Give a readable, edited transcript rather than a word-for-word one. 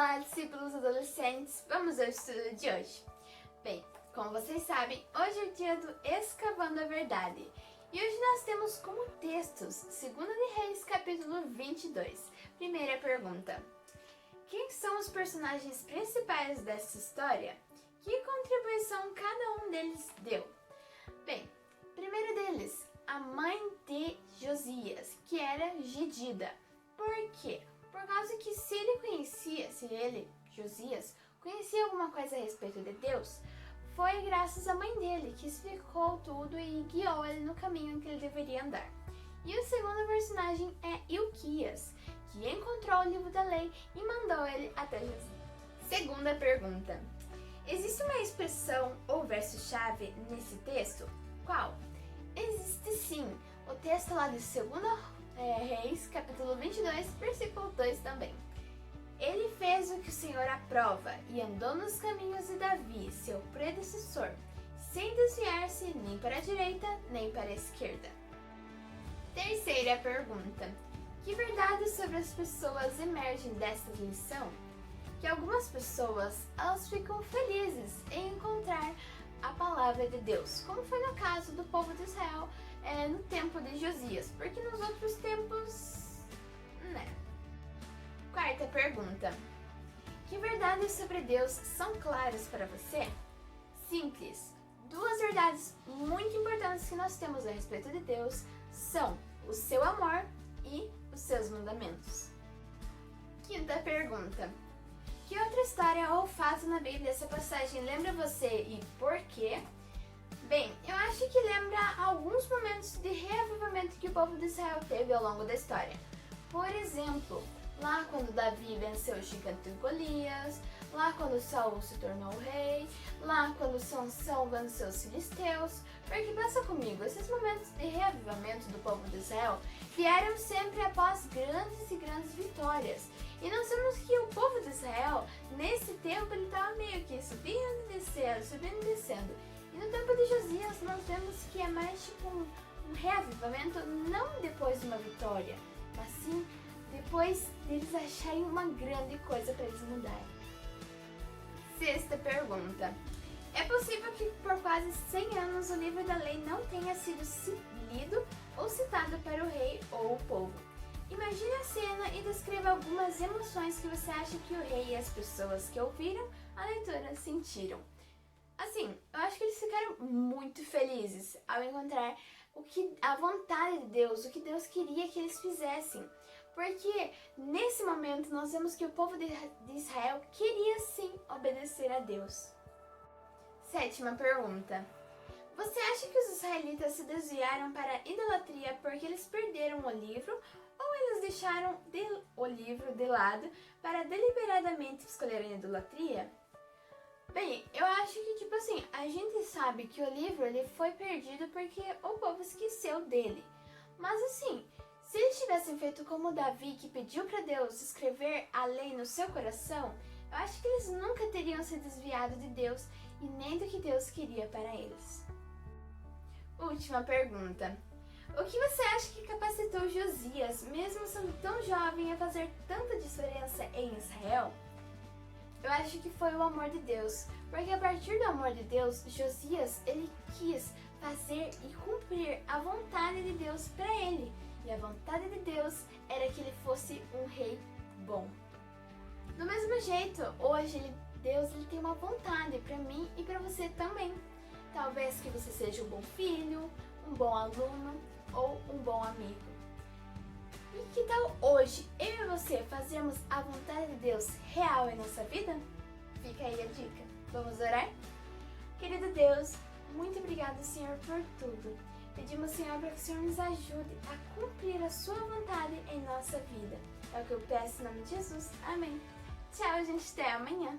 Olá, discípulos adolescentes! Vamos ao estudo de hoje. Bem, como vocês sabem, hoje é o dia do Escavando a Verdade. E hoje nós temos como textos 2 de Reis, capítulo 22. Primeira pergunta. Quem são os personagens principais dessa história? Que contribuição cada um deles deu? Bem, primeiro deles, a mãe de Josias, que era Gedida. Por quê? Por causa que se ele, Josias, conhecia alguma coisa a respeito de Deus, foi graças à mãe dele que explicou tudo e guiou ele no caminho em que ele deveria andar. E o segundo personagem é Ilquias, que encontrou o livro da lei e mandou ele até Jesus. Segunda pergunta. Existe uma expressão ou verso-chave nesse texto? Qual? Existe sim. O texto lá de 2 Reis, capítulo 22, versículo 2 também. Ele fez o que o Senhor aprova e andou nos caminhos de Davi, seu predecessor, sem desviar-se nem para a direita nem para a esquerda. Terceira pergunta. Que verdades sobre as pessoas emergem desta lição? Que algumas pessoas, elas ficam felizes em encontrar a palavra de Deus, como foi no caso do povo de Israel no tempo de Josias, porque nos outros tempos, né? Quarta pergunta. Que verdades sobre Deus são claras para você? Simples. 2 verdades muito importantes que nós temos a respeito de Deus são o seu amor e os seus mandamentos. Quinta pergunta. Que outra história ou fato na Bíblia essa passagem lembra você e por quê? Bem, eu acho que lembra alguns momentos de reavivamento que o povo de Israel teve ao longo da história. Por exemplo, lá quando Davi venceu o gigante Golias, lá quando Saul se tornou rei, lá quando Sansão venceu os filisteus. Porque pensa comigo, esses momentos de reavivamento do povo de Israel vieram sempre após grandes e grandes vitórias. E nós vemos que o povo de Israel, nesse tempo, ele estava meio que subindo e descendo. E no tempo de Josias, nós vemos que é mais tipo um reavivamento, não depois de uma vitória, mas sim depois deles acharem uma grande coisa para eles mudarem. Sexta pergunta. É possível que por quase 100 anos o livro da lei não tenha sido lido ou citado para o rei ou o povo? Imagine a cena e descreva algumas emoções que você acha que o rei e as pessoas que ouviram a leitura sentiram. Assim, eu acho que eles ficaram muito felizes ao encontrar a vontade de Deus, o que Deus queria que eles fizessem. Porque nesse momento nós vemos que o povo de Israel queria sim obedecer a Deus. Sétima pergunta. Você acha que os israelitas se desviaram para a idolatria porque eles perderam o livro ou eles deixaram o livro de lado para deliberadamente escolherem a idolatria? Bem, eu acho que a gente sabe que o livro ele foi perdido porque o povo esqueceu dele. Mas assim, se eles tivessem feito como Davi, que pediu para Deus escrever a lei no seu coração, eu acho que eles nunca teriam se desviado de Deus e nem do que Deus queria para eles. Última pergunta. O que você acha que capacitou Josias, mesmo sendo tão jovem, a fazer tanta diferença em Israel? Eu acho que foi o amor de Deus, porque a partir do amor de Deus, Josias, ele quis fazer e cumprir a vontade de Deus para ele. E a vontade de Deus era que ele fosse um rei bom. Do mesmo jeito, hoje Deus tem uma vontade para mim e para você também. Talvez que você seja um bom filho, um bom aluno ou um bom amigo. E que tal hoje eu e você fazermos a vontade de Deus real em nossa vida? Fica aí a dica. Vamos orar? Querido Deus, muito obrigado, Senhor, por tudo. Pedimos, Senhor, para que o Senhor nos ajude a cumprir a sua vontade em nossa vida. É o que eu peço em nome de Jesus. Amém. Tchau, gente. Até amanhã.